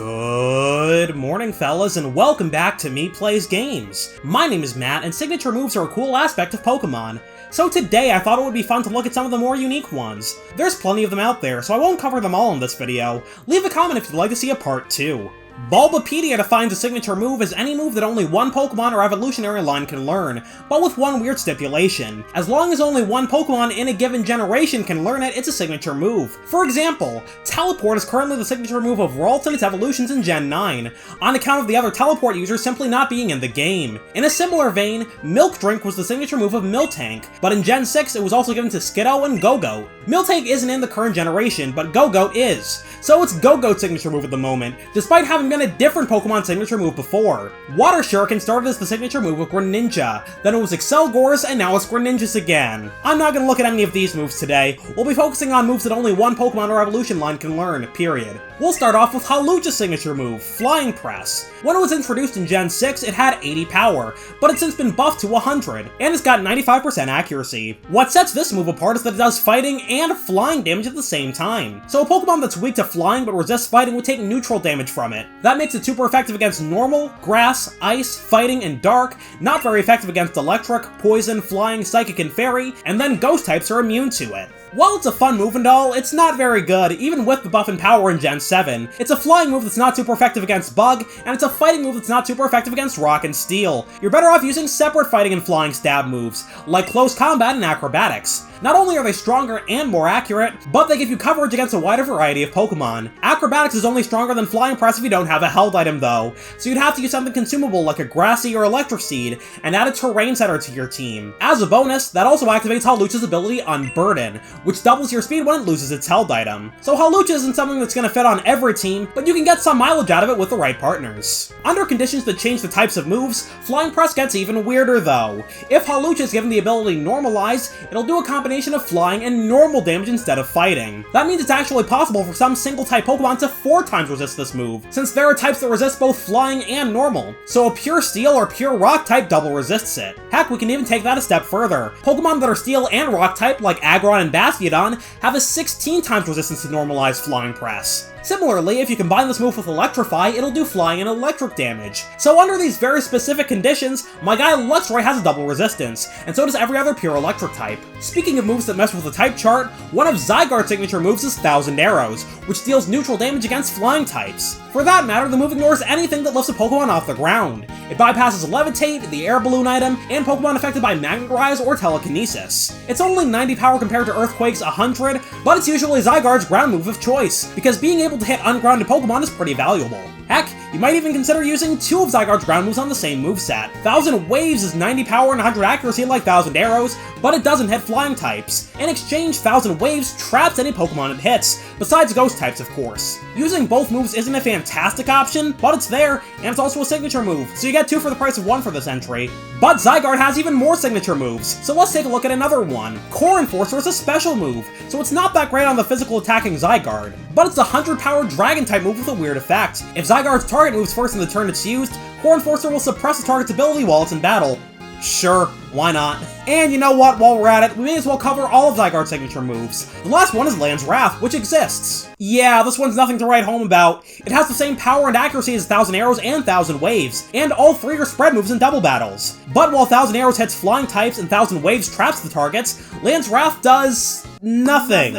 Good morning, fellas, and welcome back to Me Plays Games. My name is Matt, and signature moves are a cool aspect of Pokemon. So today I thought it would be fun to look at some of the more unique ones. There's plenty of them out there, so I won't cover them all in this video. Leave a comment if you'd like to see a part 2. Bulbapedia defines a signature move as any move that only one Pokemon or evolutionary line can learn, but with one weird stipulation. As long as only one Pokemon in a given generation can learn it, it's a signature move. For example, Teleport is currently the signature move of Ralts and its evolutions in Gen 9, on account of the other Teleport users simply not being in the game. In a similar vein, Milk Drink was the signature move of Miltank, but in Gen 6 it was also given to Skiddo and Go-Goat. Miltank isn't in the current generation, but Go-Goat is, so it's Go-Goat's signature move at the moment, despite having been a different Pokemon signature move before. Water Shuriken started as the signature move of Greninja, then it was Excelgors, and now it's Greninja's again. I'm not gonna look at any of these moves today. We'll be focusing on moves that only one Pokemon or evolution line can learn, period. We'll start off with Hawlucha's signature move, Flying Press. When it was introduced in Gen 6, it had 80 power, but it's since been buffed to 100, and it's got 95% accuracy. What sets this move apart is that it does fighting and flying damage at the same time. So a Pokemon that's weak to flying but resists fighting would take neutral damage from it. That makes it super effective against normal, grass, ice, fighting, and dark, not very effective against electric, poison, flying, psychic, and fairy, and then ghost types are immune to it. While it's a fun move and all, it's not very good, even with the buff and power in Gen 7. It's a flying move that's not super effective against Bug, and it's a fighting move that's not super effective against Rock and Steel. You're better off using separate fighting and flying stab moves, like Close Combat and Acrobatics. Not only are they stronger and more accurate, but they give you coverage against a wider variety of Pokemon. Acrobatics is only stronger than Flying Press if you don't have a held item though, so you'd have to use something consumable like a Grassy or Electric Seed, and add a Terrain Setter to your team. As a bonus, that also activates Hawlucha's ability Unburden, which doubles your speed when it loses its held item. So Hawlucha isn't something that's gonna fit on every team, but you can get some mileage out of it with the right partners. Under conditions that change the types of moves, Flying Press gets even weirder though. If Hawlucha is given the ability Normalize, it'll do a combination of flying and normal damage instead of fighting. That means it's actually possible for some single-type Pokemon to 4 times resist this move, since there are types that resist both flying and normal, so a pure Steel or pure Rock type double resists it. Heck, we can even take that a step further. Pokemon that are Steel and Rock type, like Aggron and Bastiodon, have a 16 times resistance to normalized Flying Press. Similarly, if you combine this move with Electrify, it'll do flying and electric damage. So under these very specific conditions, my guy Luxray has a double resistance, and so does every other pure electric type. Speaking of moves that mess with the type chart, one of Zygarde's signature moves is Thousand Arrows, which deals neutral damage against flying types. For that matter, the move ignores anything that lifts a Pokemon off the ground. It bypasses Levitate, the Air Balloon item, and Pokemon affected by Magnet Rise or Telekinesis. It's only 90 power compared to Earthquake's 100, but it's usually Zygarde's ground move of choice, because being able to hit ungrounded Pokemon is pretty valuable. Heck, you might even consider using 2 of Zygarde's ground moves on the same moveset. Thousand Waves is 90 power and 100 accuracy like Thousand Arrows, but it doesn't hit flying types. In exchange, Thousand Waves traps any Pokemon it hits, besides ghost types of course. Using both moves isn't a fantastic option, but it's there, and it's also a signature move, so you get 2 for the price of 1 for this entry. But Zygarde has even more signature moves, so let's take a look at another one. Core Enforcer is a special move, so it's not that great on the physical attacking Zygarde, but it's a 100 power Dragon type move with a weird effect. If Zygarde's target moves first in the turn it's used, Core Enforcer will suppress the target's ability while it's in battle. Sure, why not? And you know what, while we're at it, we may as well cover all of Zygarde's signature moves. The last one is Land's Wrath, which exists. Yeah, this one's nothing to write home about. It has the same power and accuracy as Thousand Arrows and Thousand Waves, and all 3 are spread moves in double battles. But while Thousand Arrows hits flying types and Thousand Waves traps the targets, Land's Wrath does nothing.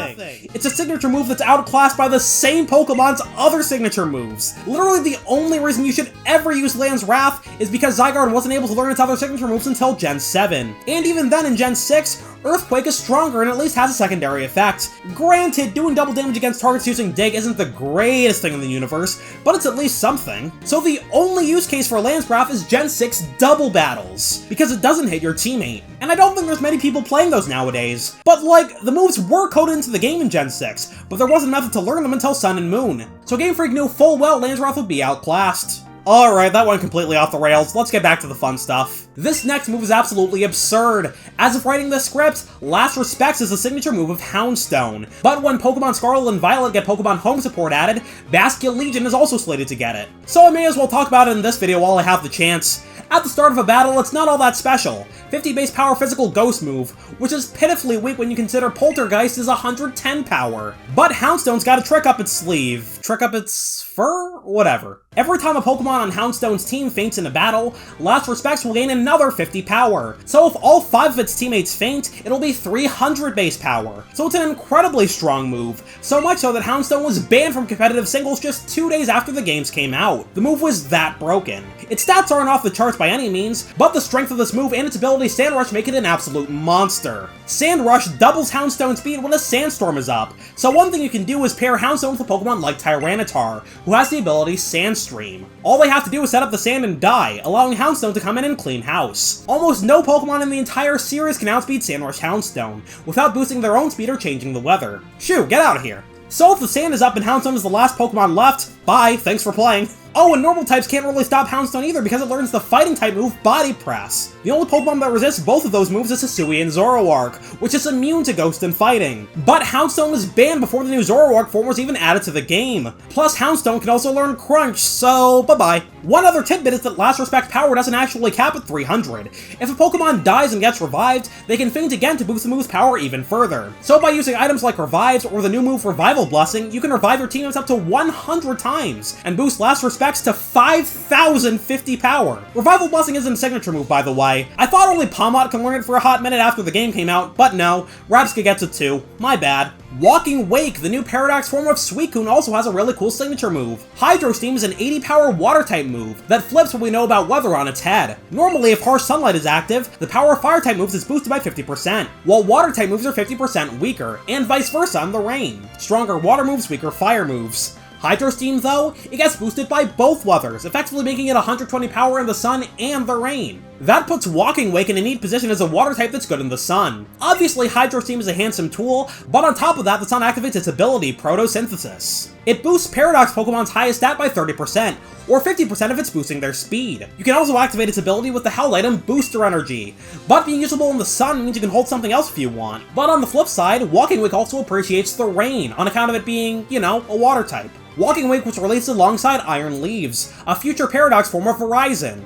It's a signature move that's outclassed by the same Pokemon's other signature moves. Literally the only reason you should ever use Land's Wrath is because Zygarde wasn't able to learn its other signature moves until Gen 7. And even then in Gen 6, Earthquake is stronger and at least has a secondary effect. Granted, doing double damage against targets using Dig isn't the greatest thing in the universe, but it's at least something. So the only use case for Land's Wrath is Gen 6 double battles, because it doesn't hit your teammate. And I don't think there's many people playing those nowadays. But like, the moves were coded into the game in Gen 6, but there wasn't a method to learn them until Sun and Moon. So Game Freak knew full well Land's Wrath would be outclassed. Alright, that went completely off the rails. Let's get back to the fun stuff. This next move is absolutely absurd. As of writing this script, Last Respects is the signature move of Houndstone. But when Pokemon Scarlet and Violet get Pokemon Home support added, Bascullegion is also slated to get it. So I may as well talk about it in this video while I have the chance. At the start of a battle, it's not all that special. 50 base power physical ghost move, which is pitifully weak when you consider Poltergeist is 110 power. But Houndstone's got a trick up its sleeve. Trick up its fur? Whatever. Every time a Pokemon on Houndstone's team faints in a battle, Last Respects will gain another 50 power. So if all 5 of its teammates faint, it'll be 300 base power. So it's an incredibly strong move, so much so that Houndstone was banned from competitive singles just 2 days after the games came out. The move was that broken. Its stats aren't off the charts by any means, but the strength of this move and its ability Sand Rush make it an absolute monster. Sand Rush doubles Houndstone's speed when a Sandstorm is up, so one thing you can do is pair Houndstone with a Pokemon like Tyranitar, who has the ability Sandstream. All they have to do is set up the sand and die, allowing Houndstone to come in and clean house. Almost no Pokemon in the entire series can outspeed Sand Rush Houndstone, without boosting their own speed or changing the weather. Shoo, get out of here. So if the sand is up and Houndstone is the last Pokemon left, bye, thanks for playing. Oh, and normal types can't really stop Houndstone either because it learns the fighting type move Body Press. The only Pokemon that resists both of those moves is Hisui and Zoroark, which is immune to Ghost and Fighting. But Houndstone was banned before the new Zoroark form was even added to the game. Plus, Houndstone can also learn Crunch, so bye-bye. One other tidbit is that Last Respect power doesn't actually cap at 300. If a Pokemon dies and gets revived, they can faint again to boost the move's power even further. So by using items like Revives or the new move Revival Blessing, you can revive your teammates up to 100 times, and boost Last Respects to 5,050 power. Revival Blessing isn't a signature move, by the way. I thought only Palmot can learn it for a hot minute after the game came out, but no, Rabska gets it too. My bad. Walking Wake, the new Paradox form of Suicune, also has a really cool signature move. Hydro Steam is an 80 power water type move that flips what we know about weather on its head. Normally, if Harsh Sunlight is active, the power of fire type moves is boosted by 50%, while water type moves are 50% weaker, and vice versa in the rain. Stronger water moves, weaker fire moves. Hydro Steam, though, it gets boosted by both weathers, effectively making it 120 power in the sun and the rain. That puts Walking Wake in a neat position as a water type that's good in the sun. Obviously, Hydro Steam is a handsome tool, but on top of that, the sun activates its ability, Photosynthesis. It boosts Paradox Pokemon's highest stat by 30%, or 50% if it's boosting their speed. You can also activate its ability with the Hell item Booster Energy, but being usable in the sun means you can hold something else if you want. But on the flip side, Walking Wake also appreciates the rain, on account of it being, you know, a water type. Walking Wake was released alongside Iron Leaves, a future Paradox form of Verizon.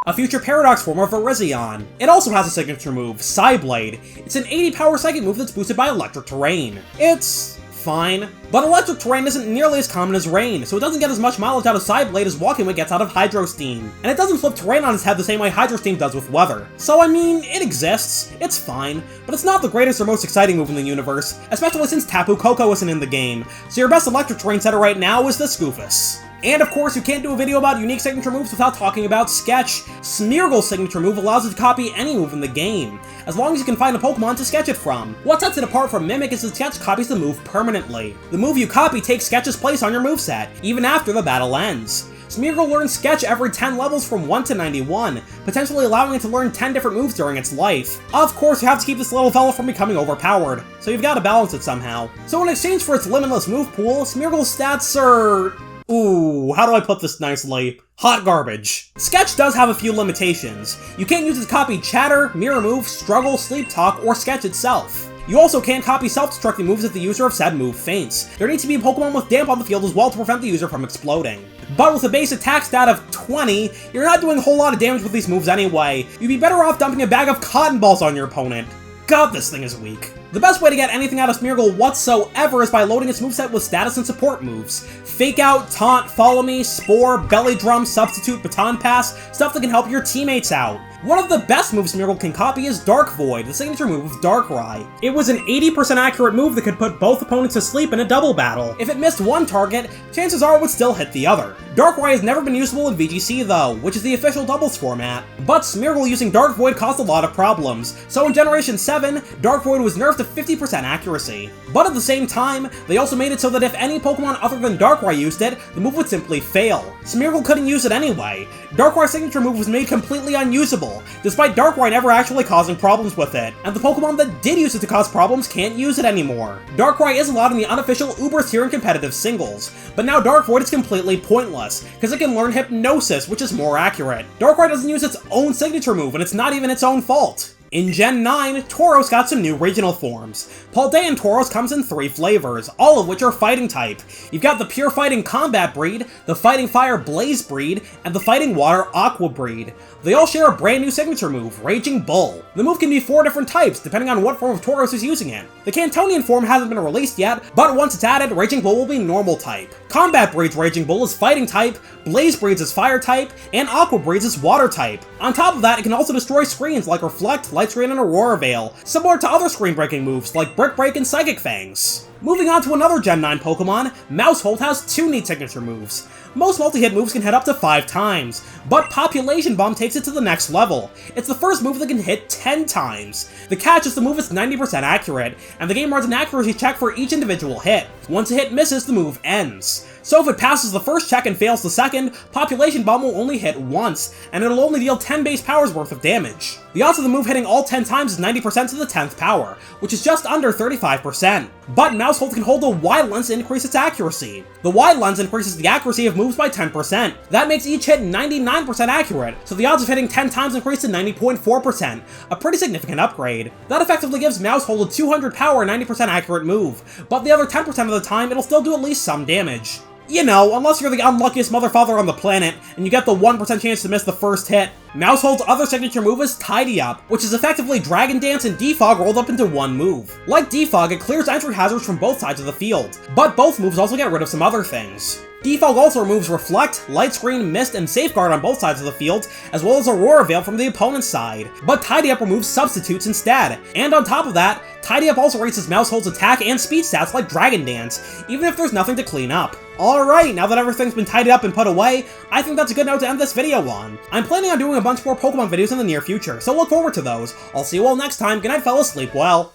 A future Paradox form of Virizion. It also has a signature move, Psyblade. It's an 80 power psychic move that's boosted by electric terrain. It's fine, but electric terrain isn't nearly as common as rain, so it doesn't get as much mileage out of Psyblade as Walking Wake gets out of Hydro Steam. And it doesn't flip terrain on its head the same way Hydro Steam does with weather. So I mean, it exists, it's fine, but it's not the greatest or most exciting move in the universe, especially since Tapu Koko isn't in the game, so your best electric terrain setter right now is the Scoofus. And of course, you can't do a video about unique signature moves without talking about Sketch. Smeargle's signature move allows it to copy any move in the game, as long as you can find a Pokemon to sketch it from. What sets it apart from Mimic is that Sketch copies the move permanently. The move you copy takes Sketch's place on your moveset, even after the battle ends. Smeargle learns Sketch every 10 levels from 1 to 91, potentially allowing it to learn 10 different moves during its life. Of course, you have to keep this little fella from becoming overpowered, so you've got to balance it somehow. So in exchange for its limitless move pool, Smeargle's stats are... ooh, how do I put this nicely? Hot garbage. Sketch does have a few limitations. You can't use it to copy Chatter, Mirror Move, Struggle, Sleep Talk, or Sketch itself. You also can't copy self-destructing moves if the user of said move faints. There needs to be a Pokemon with Damp on the field as well to prevent the user from exploding. But with a base attack stat of 20, you're not doing a whole lot of damage with these moves anyway. You'd be better off dumping a bag of cotton balls on your opponent. God, this thing is weak. The best way to get anything out of Smeargle whatsoever is by loading its moveset with status and support moves. Fake Out, Taunt, Follow Me, Spore, Belly Drum, Substitute, Baton Pass, stuff that can help your teammates out. One of the best moves Smeargle can copy is Dark Void, the signature move of Darkrai. It was an 80% accurate move that could put both opponents to sleep in a double battle. If it missed one target, chances are it would still hit the other. Darkrai has never been usable in VGC though, which is the official doubles format. But Smeargle using Dark Void caused a lot of problems, so in Generation 7, Dark Void was nerfed to 50% accuracy. But at the same time, they also made it so that if any Pokemon other than Darkrai used it, the move would simply fail. Smeargle couldn't use it anyway. Darkrai's signature move was made completely unusable, despite Darkrai never actually causing problems with it, and the Pokemon that did use it to cause problems can't use it anymore. Darkrai is allowed in the unofficial Uber tier in competitive singles, but now Dark Void is completely pointless, because it can learn Hypnosis, which is more accurate. Darkrai doesn't use its own signature move, and it's not even its own fault. In Gen 9, Tauros got some new regional forms. Paldean Tauros comes in 3 flavors, all of which are fighting type. You've got the pure fighting combat breed, the fighting fire blaze breed, and the fighting water aqua breed. They all share a brand new signature move, Raging Bull. The move can be 4 different types, depending on what form of Tauros is using it. The Cantonian form hasn't been released yet, but once it's added, Raging Bull will be normal type. Combat breed's Raging Bull is fighting type, Blaze breed's is fire type, and Aqua breed's is water type. On top of that, it can also destroy screens like Reflect, Light Screen, and Aurora Veil, similar to other screen-breaking moves like Brick Break and Psychic Fangs. Moving on to another Gen 9 Pokemon, Maushold has 2 neat signature moves. Most multi-hit moves can hit up to 5 times, but Population Bomb takes it to the next level. It's the first move that can hit 10 times. The catch is the move is 90% accurate, and the game runs an accuracy check for each individual hit. Once a hit misses, the move ends. So if it passes the first check and fails the second, Population Bomb will only hit once, and it'll only deal 10 base powers worth of damage. The odds of the move hitting all 10 times is 90% to the 10th power, which is just under 35%. But Maushold can hold a wide lens to increase its accuracy. The wide lens increases the accuracy of moves by 10%. That makes each hit 99% accurate, so the odds of hitting 10 times increase to 90.4%, a pretty significant upgrade. That effectively gives Maushold a 200 power 90% accurate move, but the other 10% of the time it'll still do at least some damage. You know, unless you're the unluckiest motherfather on the planet, and you get the 1% chance to miss the first hit. Maushold's other signature move is Tidy Up, which is effectively Dragon Dance and Defog rolled up into one move. Like Defog, it clears entry hazards from both sides of the field, but both moves also get rid of some other things. Defog also removes Reflect, Light Screen, Mist, and Safeguard on both sides of the field, as well as Aurora Veil from the opponent's side. But Tidy Up removes Substitutes instead, and on top of that, Tidy Up also raises Maushold's attack and speed stats like Dragon Dance, even if there's nothing to clean up. Alright, now that everything's been tidied up and put away, I think that's a good note to end this video on. I'm planning on doing a bunch more Pokemon videos in the near future, so look forward to those. I'll see you all next time. Good night, fellas. Sleep well.